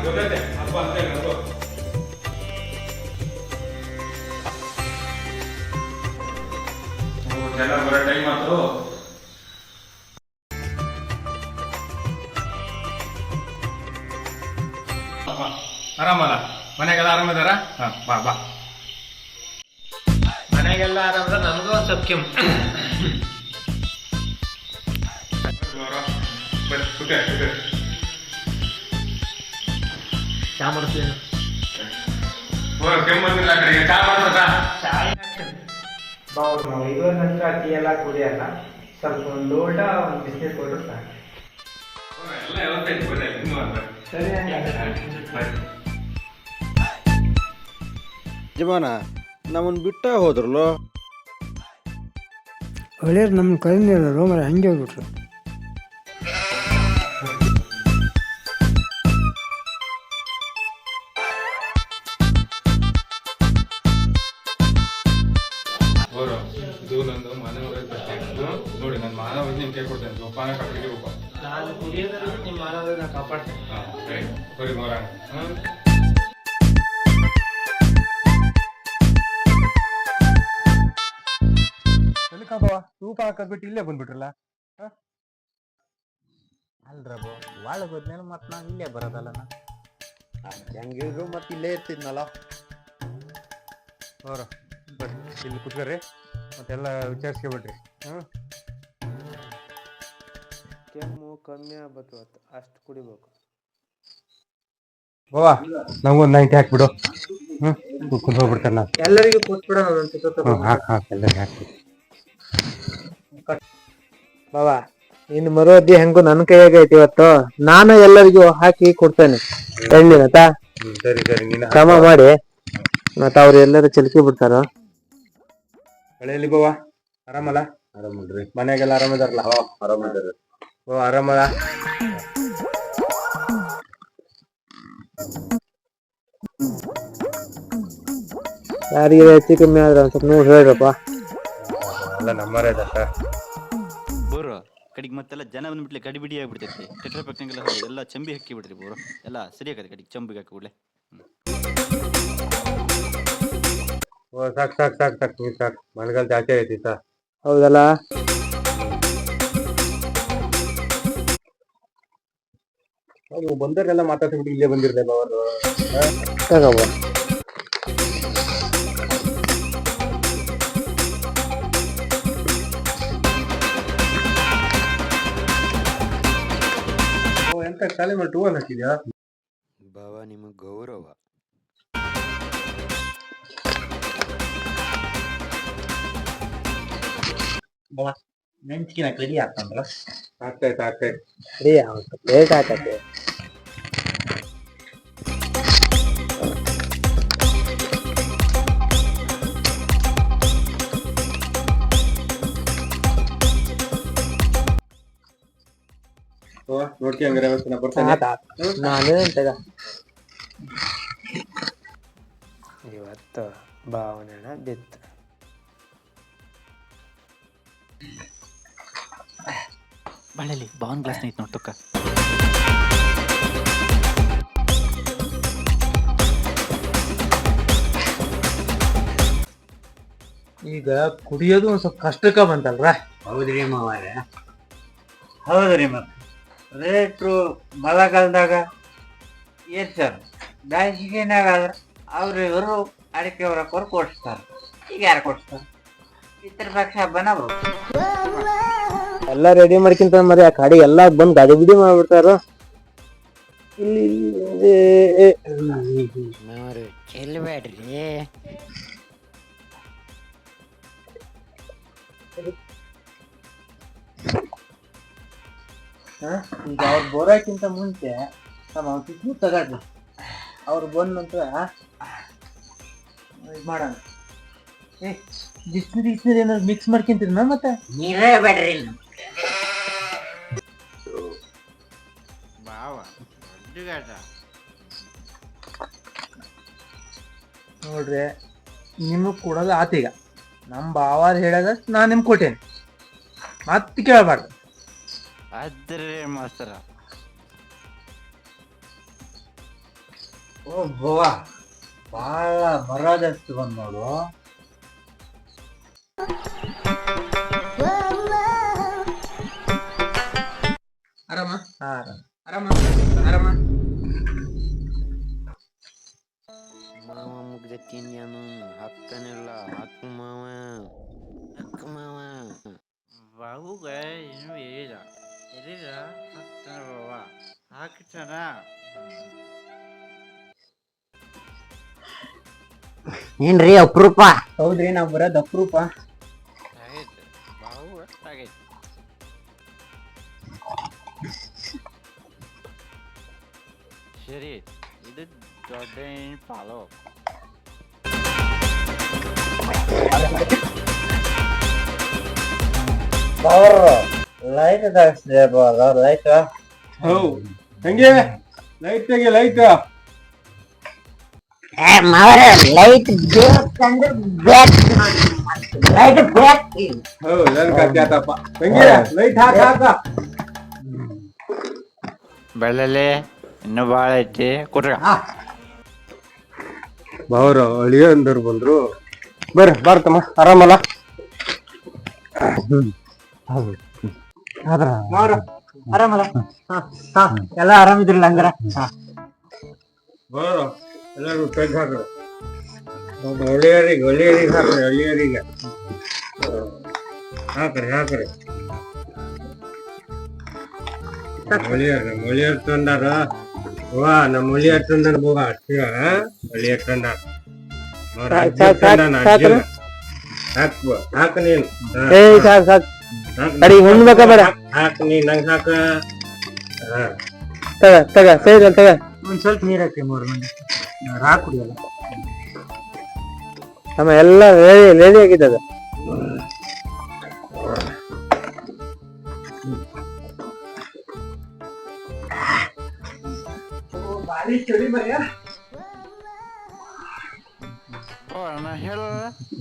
ಗೊತ್ತೈತೆ ಹಬ್ಬ ಅಂತ ನನಗೂ. ಜನ ಬರೋ ಟೈಮ್ ಆಯ್ತು. ಆರಾಮಲ್ಲ? ಮನೆಗೆಲ್ಲ ಆರಾಮದಾರ? ಹಾ ಬಾ ಬಾ. ಮನೆಗೆಲ್ಲ ಆರಾಮದ, ನಮಗೂ ಒಂದು ಸ್ವಲ್ಪ ಕೆಮ್ಮು. ಚಾ ಮಾಡಿಸ್ತೀನಿ. ಕೆಮ್ಮು ಬಂದಿಲ್ಲ ಕಡೆಗೆ ಚಾ ಮಾಡ್ತದ? ಬಾವು ನಾವು ಇವಾಗ ನಂತರ ಟೀ ಎಲ್ಲ ಕುಡಿಯಲ್ಲ, ಸ್ವಲ್ಪ ಒಂದು ಲೋಟ ಒಂದು ಬಿಸಿನೀರು ಕೊಟ್ಟರು ಸಾಕು. ಎಲ್ಲ ಯಾವತ್ತೈತೆ ಬನ್ನಿ ಇನ್ನೂ ಅಂತ. ಸರಿ ಯಜಮಾನ ನಮ್ಮನ್ನು ಬಿಟ್ಟ ಹೋದ್ರಲ್ಲೋ. ಒಳ್ಳೆಯದು ನಮ್ಮ ಕೈಲಿರೋರು ಮರ ಹಂಗೆ ಹೋಗ್ಬಿಟ್ರು. ಇದು ನಂದು ಮನೆ ನೋಡಿ, ನನ್ನ ಮಾನ ನಿಮ್ಗೆ ಕೈ ಕೊಡ್ತೇನೆ. ಜೋಪಾನ ಕಟ್ಟಿಗೆ ಹೋಗ. ನಾನು ಕುಡಿಯೋದ್ರಲ್ಲಿ ನಿಮ್ಮ ಆರೋಗ್ಯನ ಕಾಪಾಡ್ತೇನೆ. ಹಾಂ ಸರಿ ಬರೀ ನೋಡೋಣ. ತೂಕ ಹಾಕದ್ಬಿಟ್ಟು ಇಲ್ಲೇ ಬಂದ್ಬಿಟ್ರಲ್ಲ. ಅಲ್ರಬೋ ಒಳಗೆ ಹೋದ್ಮೇಲೆ ಮತ್ತೆ ನಾನು ಇಲ್ಲೇ ಬರೋದಲ್ಲ. ಹೆಂಗಿದ್ರು ಮತ್ತೆ ಇಲ್ಲೇ ಇರ್ತಿದ್ನಲ್ಲ. ಅವರ ಬರ್ರಿ ಇಲ್ಲಿ ಕುತ್ಕೊರಿ, ಮತ್ತೆಲ್ಲ ವಿಚಾರಿಸ್ಕೊಬಿಡ್ರಿ. ಕೆಮ್ಮು ಕಮ್ಮಿ ಆಗ್ಬೇಕು, ಅಷ್ಟು ಕುಡಿಬೇಕು. ಬಾವಾ ನಮಗೊಂದು 90 ಹಾಕ್ಬಿಡು. ಕುತ್ಕೊಂಡು ಹೋಗ್ಬಿಡ್ತಾರೆ. ನಾನು ಎಲ್ಲರಿಗೂ ಕೂತ್ಬಿಡೋಣ ಹಾಕಿ ಎಲ್ಲರಿಗೆ ಹಾಕ್ಬಿಡು. ಬಾಬಾ ಇನ್ನು ಮರುವದ್ದಿ ಹೆಂಗು ನನ್ನ ಕೈಯಾಗ ಐತಿ. ಇವತ್ತು ನಾನು ಎಲ್ಲರಿಗೂ ಹಾಕಿ ಕೊಡ್ತೇನೆ ಎಣ್ಣಿನತ. ಸರಿ ಸರಿ, ನೀನು ಕ್ರಮ ಮಾಡಿ ಮತ್ತ ಅವ್ರು ಎಲ್ಲರೂ ಚಿಲ್ಕಿ ಬಿಡ್ತಾರ. ಹಳೆಯಲ್ಲಿ ಬಾವಾ ಆರಾಮಲ್ಲ? ಆರಾಮಲ್ರಿ? ಮನೆಗೆಲ್ಲ ಆರಾಮದಾರಲ್ಲ? ಆರಾಮದಾರ. ಓ ಆರಾಮಲ್ಲ? ಯಾರಿಗೆ ಹೆಚ್ಚು ಕಮ್ಮಿ ಆದ್ರೆ ಒಂದ್ ಸ್ವಲ್ಪ ನೋಡಿ ಹೇಳ್ರಪ್ಪ. ಎಲ್ಲ ನಮ್ಮರೇ ದಟ್ಟ ಬೋರು ಕಡಿಗೆ ಮತ್ತೆಲ್ಲ ಜನ ಬಂದ್ಬಿಟ್ಲೆ ಕಡಿಬಿಡಿ ಆಗ್ಬಿಡ್ತೈತಿ. ಟೆಟ್ರಾ ಪ್ಯಾಕ್ನಾಗೆಲ್ಲ ಎಲ್ಲ ಚಂಬಿ ಹಾಕಿ ಬಿಡ್ರಿ ಬೋರು. ಎಲ್ಲ ಸರಿ ಆಗತ್ತೆ ಕಡಿಗೆ ಚಂಬಿಗೆ ಹಾಕಿ ಬಿಡ್ಲೆ. ಓ ಸಾಕು ಸಾಕು ಸಾಕು ಸಾಕು, ನೀರು ಸಾಕು. ಮಳೆಗಾಲ ಜಾಸ್ತಿ ಐತಿ ಸಾ. ಹೌದಲ್ಲ? ಅವ್ರು ಬಂದವರೆಲ್ಲ ಮಾತಾಡ್ಸ್ಬಿಟ್ಟು ಇಲ್ಲೇ ಬಂದಿರ್ಲಿ ಅವರು. ತಗೋಬ ಎಂತ ಕಾಲಿ ಮಾಡಿ ಟೂವಲ್ ಹಾಕಿದ್ಯಾ ಬಾವ? ನಿಮಗ್ ಗೌರವ. ನೆಂಚಿನ ಕಡಿ ಹಾಕಂದ್ರ ಆಗ್ತಾಯ್ತು ಆಗ್ತಾಯ್ತು. ರೀ ಲೇಟ್ ಆಕತ್ತೆ. ನೋಡ್ಕಿ ಹಂಗಾರೆ ವ್ಯವಸ್ಥೆ ನಾ ಬರ್ತೇನೆ. ನಾನು ತಗ ಇವತ್ತು ಭಾವನೆನ ಬಿತ್ತು. ಬಳ್ಳಲ್ಲಿ ಬಾವನ್ ಗ್ಲಾಸ್ ಐತ್ ನೋಡ್ತಕ್ಕ. ಈಗ ಕುಡಿಯೋದು ಒಂದ್ ಸ್ವಲ್ಪ ಕಷ್ಟಕ್ಕ ಬಂತಲ್ರ? ಹೌದ್ರಿ ಮಾವಾರ, ಹೌದ್ರಿ. ಮತ್ತೆ ರೇಟ್ರು ಮಳೆಗಾಲದಾಗ ಏನ್ ಸರ್, ಬೇಸಿಗೆನಾಗ ಅವ್ರು ಇವರು ಅಡಿಕೆ ಹೊರಕೋರು ಕೊಡಿಸ್ತಾರೆ. ಈಗ ಯಾರು ಕೊಡಿಸ್ತಾರೆ? ಇತರ ಪಕ್ಷ ಹಬ್ಬನ ಎಲ್ಲಾ ರೆಡಿ ಮಾಡ್ಕಿಂತ ಮರಿ ಆ ಕಾಡಿ ಎಲ್ಲಾ ಬಂದ್ ಗಾಡಿ ಬಿಡಿ ಮಾಡ್ಬಿಡ್ತಾರ. ಇಲ್ಲಿ ಚೆಲ್ಬೇಡ್ರಿ. ಈಗ ಅವ್ರು ಬೋರಾಕಿಂತ ಮುಂಚೆ ನಮ್ಮ ಕಿಸ್ಮು ತಗೊಳ್ರಿ. ಅವ್ರು ಬಂದ ನಂತರ ಮಾಡೋಣ. ಬಿಸಿನೀರು ಏನಾದ್ರು ಮಿಕ್ಸ್ ಮಾಡ್ಕೊಂತೀರಿ ನಾ? ಮತ್ತೆ ನೀರೇ ಬೇಡ್ರಿ ಬಾವ. ನೋಡ್ರಿ, ನಿಮಗ್ ಕೊಡೋದು ಆತೀಗ. ನಮ್ಮ ಬಾವಾರ್ ಹೇಳದಷ್ಟು ನಾ ನಿಮ್ಗೆ ಕೊಟ್ಟೇನೆ, ಮತ್ತೆ ಕೇಳಬಾರ್ದು. ಆದ್ರೆ ಮಾಸ್ತರ ಓ ಗೋವಾ ಭಾಳ ಬರೋದಷ್ಟು ಬಂದ್ ನೋಡು. ಆರಾಮ ಆರಾಮ ಆರಾಮ. ಮಾವ ಮುಗ್ದತ್ತೀನಿ ನಾನು ಹಾಕ್ತಾನಿಲ್ಲ. ಹಾಕು ಮಾವ, ಹಾಕು ಮಾವ. ಬಾವುಗ ಏನು ಹೇಳಿದ ಎಲ್ಲಿದ ಹಾಕ್ತಾನ ಬಾವ ಹಾಕ್ತಾನ. ಏನ್ರಿ ಅಪರೂಪ? ಹೌದ್ರಿ ನಾವ್ ಬರೋದ್ ಅಪ್ರೂಪ. ಆಗೈತೆ ಬಾವು ಆಗೈತೆ. ಸರಿ ಇದು ದೊಡ್ಡ ಪಾಲು. ಲೈಟ್ ಲೈಟ್ ಹೌ ಹಂಗೆ ಲೈಟ್ ತೆಗಿ ಲೈಟ್. ಮಾವರ ಲೈಟ್ ಬೇಕಂದ್ರೆ ಲೈಟ್ ಬೇಕು. ಹೌ ನನ್ ಕತ್ತಿ ಆತಪ್ಪ. ಹಂಗೆ ಲೈಟ್ ಹಾಕ. ಬೆಳ್ಳಲೆ ಇನ್ನೂ ಭಾಳ ಐತಿ ಕೊಟ್ರ. ಬಾವ್ರ ಅಳಿಯ ಅಂದರ್ ಬಂದ್ರು. ಬರ್ರಿ ಬಾರ್ತಮ್ಮ, ಆರಾಮಲ್ಲ? ಆರಾಮಲ್ಲ? ಎಲ್ಲ ಆರಾಮಿದ್ರಲ್ಲ ಹಂಗಾರ? ಬಾವ್ರ ಎಲ್ಲರೂ ತೆಗ್ ಹಾಕ್ರಿ. ಒಳ್ಳೆಯರಿಗೆ ಹಾಕ್ರಿ, ಒಳ್ಳೆಯರಿಗೆ ಹಾಕ್ರಿ. ಒಳ್ಳೆಯರ್ ತಂದಾರ. ವಾ ನಮ್ಮ ಒಳ್ಳೆಯರ್ ತಂದಾರ ಬೋಗ ಅಷ್ಟೇ. ಒಳ್ಳೆಯರ್ ತಂದಾರ. ಹಾಕ ನೀನ್ ಹಾಕ ನೀನ್ ನಂಗ್ ಹಾಕ. ಒಂದ್ ಸ್ವಲ್ಪ ನೀರ್ ಹಾಕಿ ಮೂರು ಮಂದಿ ರಾಕ್ ಕುಡಿಯಲ್ಲ. ನಮ್ಮ ಎಲ್ಲ ರೆಡಿ ಆಗಿದ್ದದ. ಹೇಳ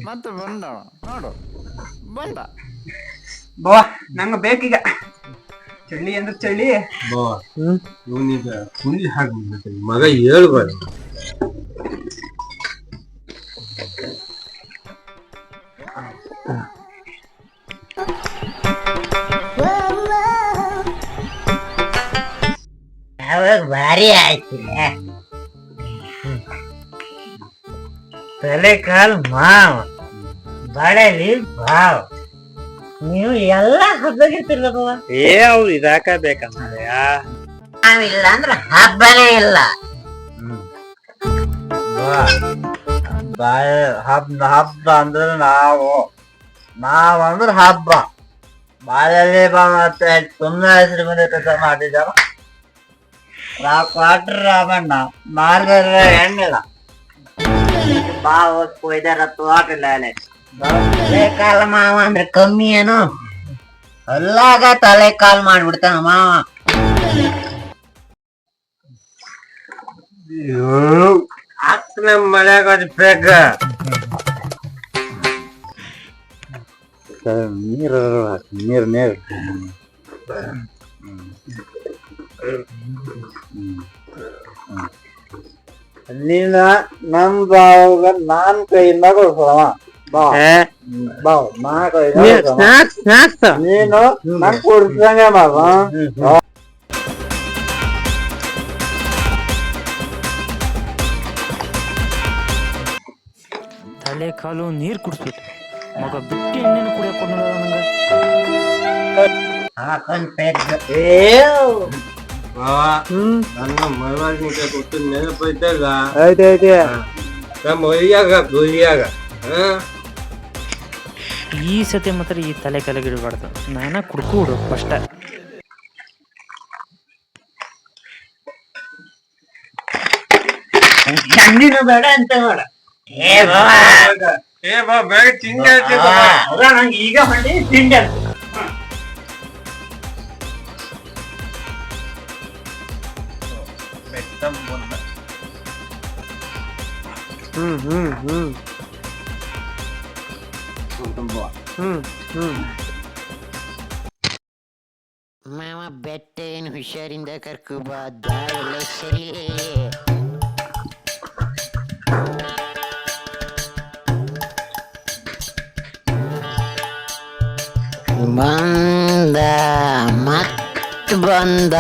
ಮತ್ತೆ ಬಂದ ನೋಡು ಬಂದ. ಬಾ ನಂಗ ಬೇಕೀಗ ಚಳಿ ಅಂದ್ರೆ ಚಳಿ. ಇವನೀಗ ಕುಂಡಿ ಹಾಕ್ಬಿಡ್ಬೇಕು ಮಗ ಹೇಳ್ಬಾರ. ಭಾರಿ ಆಯ್ತು. ತಲೆ ಕಾಲು ಮಾವ, ಬಡಲಿ ಭಾವ, ನೀವು ಎಲ್ಲ ಹಬ್ಬಗಿರ್ತಿರ್ಲ ಬಾವ. ಅವ್ರು ಇದಾಕ ಬೇಕಂದ್ರೆ ನಾವಿಲ್ಲ ಅಂದ್ರೆ ಹಬ್ಬನೇ ಇಲ್ಲ. ಹಬ್ಬ ಅಂದ್ರೆ ನಾವಂದ್ರೆ ಹಬ್ಬ ಬಾಳಲ್ಲಿ ಬಾ ಮತ್ತೆ ಸುಮ್ಮನೆ ಹೆಸರು ಬಂದ ಕೆಲಸ ಮಾಡಿದ್ದಾರ. ಕ್ವಾರ್ಟರ್ ರಾಮಣ್ಣ ಮಾರ್ಗದ ಹೆಣ್ಣಿಲ್ಲ ಬಾ ಹೋಯ್ದಾರ ತೋಟಿಲ್ಲ ಅಲ್ಲೇ. ತಲೆ ಕಾಲ ಮಾವ ಅಂದ್ರೆ ಕಮ್ಮಿ ಏನು? ಅಲ್ಲಾಗ ತಲೆ ಕಾಲ್ ಮಾಡ್ಬಿಡ್ತಾನ ಮಾವ. ನಮ್ಮ ಮನ್ಯಾಗ ಬೇಕ ನೀರ್ ನೀನ ನಮ್ ಬಾವಾಗ ನಾನ್ ಕೈಯಿಂದ ಕೊಡ್ಸೋವ. ಬಾವ್ ನಾ ಕೈಯಿಂದ ನೀನು ನನ್ ಕೊಡ್ಸಂಗೆ ಮಾವ. ತಲೆ ಕಾಲು ನೀರ್ ಕುಡಿಸ್ಬಿಟ್ಟು ಮಗ ಬಿಟ್ಟು ಎಣ್ಣೆನ ಕುಡಿಯಕ್ ಕೊಡೋಣ ನಂಗೆ. ನನ್ನ ಮರವಾಳ್ನಿಕ ಕೊಟ್ಟು ನೆನಪೈತಾಗ ಐತೆ ನಮ್ಮ ಒಯ್ಯಾಗ ಈ ಸತಿ ಮಾತ್ರ ಈ ತಲೆ ಕೆಳಗಿಡಬಾರ್ದು. ನಾನ ಕುಡ್ಕೊಡು ಫಸ್ಟ್. ಚಂದಿನ ಬೇಡ ಅಂತ ಬೇಡ. ಬೇಗ ತಿಂಡಿ ನಂಗೆ ಈಗ ಹೊಂಡಿ ತಿಂಡಿ ಅಂತ. ಮಾವ ಬೆಟ್ಟ ಏನು ಹುಷಾರಿಂದ ಕರ್ಕೊಬ ಎಲ್ಲ ಸರಿ. ಬಂದ.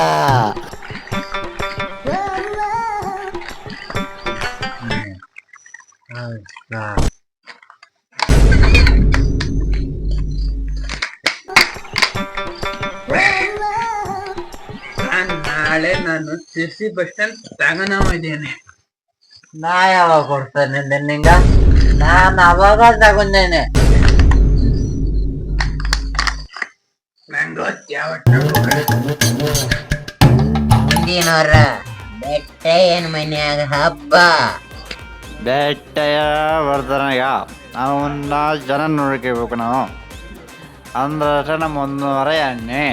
ನಾಳೆ ನಾನು ಸಿರ್ಸಿ ಬಸ್ ಸ್ಟ್ಯಾಂಡ್ ತಗನಾವ ಇದ್ದೇನೆ. ನಾ ಯಾವಾಗ ಕೊಡ್ತೇನೆ ನಿಂಗ? ನಾನು ಅವಾಗ ತಗೊಂಡೇನೆ. ನಂಗೆ ಮುಂದಿನವರ ಬೆಟ್ಟ ಏನ್ ಮನ್ಯಾಗ ಹಬ್ಬ. ಬೇಟೆಯ ಬರ್ತಾನಯ್ಯ, ನಾವು ಒಂದು ಜನ ನೋಡ್ಕೋಬೇಕು ನಾವು ಅಂದ್ರೆ ನಮ್ಮ 100 ಎಣ್ಣೆ.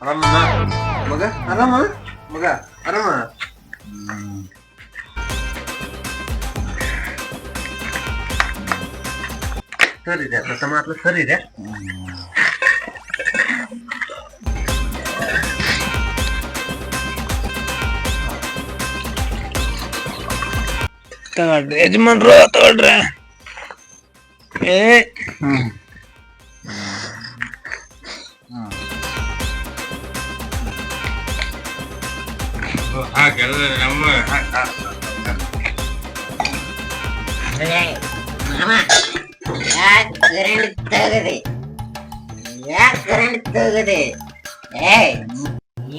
ಆರಾಮ ಮಗ, ಆರಾಮ ಮಗ, ಆರಾಮ. ಸರಿ ಇದೆ ಮಾತ್ರ ಸರಿ ಇದೆ. ತಗೊಳ್ರಿ ಯಜಮಾನ್ರು, ತಗೊಳ್ರಿ. ಹಾಗೆಲ್ಲ ನಮ್ಮ ಮಾಮ ಯಾಕೆ ಕರೆಂಟ್ ತೆಗದೆ? ಯಾಕೆ ಕರೆಂಟ್ ತೆಗದೆ?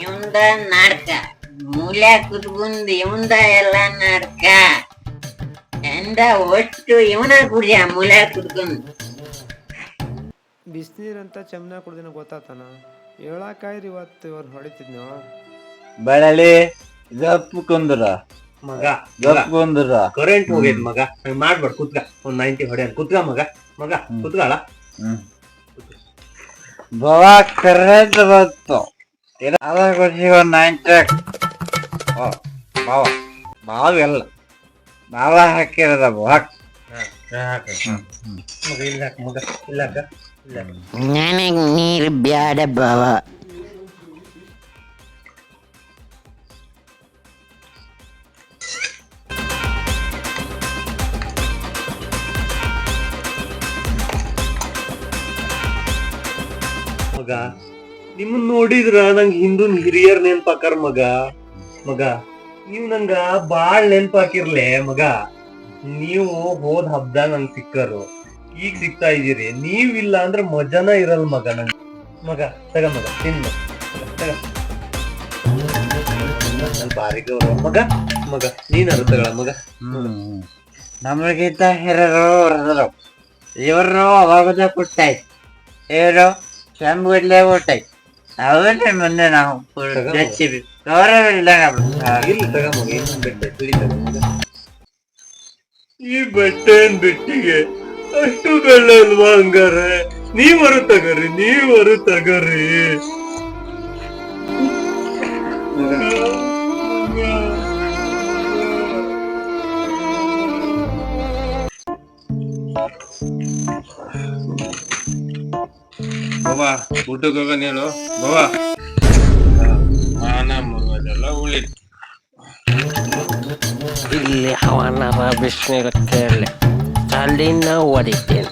ಇವಂದ ನಾಟಕ, ಮೂಲ್ಯ ಕುತ್ಕೊಂಡ್ ಇವಂದ ಎಲ್ಲ ನಾಟಕ. ಎಂದ ಒಟ್ಟು ಇವನ ಕುಡಿಯ ಮೂಲ್ಯ ಕುತ್ಕೊಂಡ್. ಬಿಸಿನೀರಂತ ಚಮ್ನ ಕುಡ್ದಿನ ಗೊತ್ತಾತನ ಹೇಳಕ್ಕಾಯ್ರಿ ಇವತ್ತು ಇವ್ರು ಹೊಡಿತಿದ್ನೋ. ಬೆಳಲಿ ಗಪ್ ಕುಂದ್ರ ಮಗ ಗಪ್ ಕುಂದ್ರ. ಕರೆಂಟ್ ಹೋಗೈತ್ ಮಗ, ಹಂಗ್ ಮಾಡ್ಬೇಡ. ಕುತ್ಕ ಒಂದ್ 90 ಹೊಡೆ ಕುತ್ಕ ಮಗ. ಮಗ ಕುತ್ಕಾಳ. ಬವ ಕರೆಂಟ್ ಬಂತು. ಅದ ಖುಷಿ ಒಂದು 90 ಬಾವ ಬಾವೆಲ್ಲ ಬಾವ ಹಾಕಿರದ ಬಾಕ್. ಮಗ ಇಲ್ಲಾಕ, ಮಗ ಇಲ್ಲಾಕ, ಇಲ್ಲಾಕ. ನನಗ್ ನೀರು ಬ್ಯಾಡ ಬಾವ. ಮಗ ನಿಮ್ಮನ್ ನೋಡಿದ್ರ ನಂಗ್ ಹಿಂದೂನ್ ಹಿರಿಯರ್ ನೆನ್ಪಾಕರ್ ಮಗ. ಮಗ ನೀವ್ ನಂಗ ಬಾಳ್ ನೆನ್ಪಾಕಿರ್ಲೆ ಮಗ. ನೀವು ಹೋದ್ ಹಬ್ಬದಾಗ ನಂಗ್ ಸಿಕ್ಕರು, ಈಗ ಸಿಗ್ತಾ ಇದೀರಿ. ನೀವಿಲ್ಲ ಅಂದ್ರೆ ಮಜಾನ ಇರಲ್ ಮಗ ನಂಗೆ. ಮಗ ತಗ ಮಗ ತಿನ್ನ ತಗ. ಬಾರಿ ಗೌರವ ಮಗ. ಮಗ ನೀನಾರು ತಗಳ ಮಗ. ನಮಗಿಂತ ಹಿರಿಯರು ಇವರು ಅವಾಗ ಕೊಟ್ಟಾಯ್ತು. ಇವರು ಚಂಬುಡ್ಲೆ ಕೊಟ್ಟಾಯ್ತು. ಅವನ್ನೇ ಮೊನ್ನೆ ನಾವು ಗೌರವ ಇಲ್ಲ. ಇಲ್ಲಿ ತಗ ಮಗ, ಇನ್ನೊಂದ್ ಬೆಟ್ಟೆ ತಿಳಿ ತಗ ಮಗ. ಈ ಬೆಟ್ಟೆನ್ ಬೆಟ್ಟಿಗೆ ಅಷ್ಟು ಬೆಳ್ಳ ಅಲ್ವಾ ಹಂಗಾರೆ? ನೀವರು ತಗರಿ, ನೀವರು ತಗರಿ. ಬಾಬಾ ಊಟಕ್ಕೆ ಹೋಗ ನೀನು ಬಾಬಾ. ಮಾನ ಮಗದೆಲ್ಲ ಉಳಿತು. ಇಲ್ಲಿ ಅವನ ಬಿಸಿನೀರು ಕೇಳಿ ಚಳಿನ ಹೊಡಿತೇನೆ.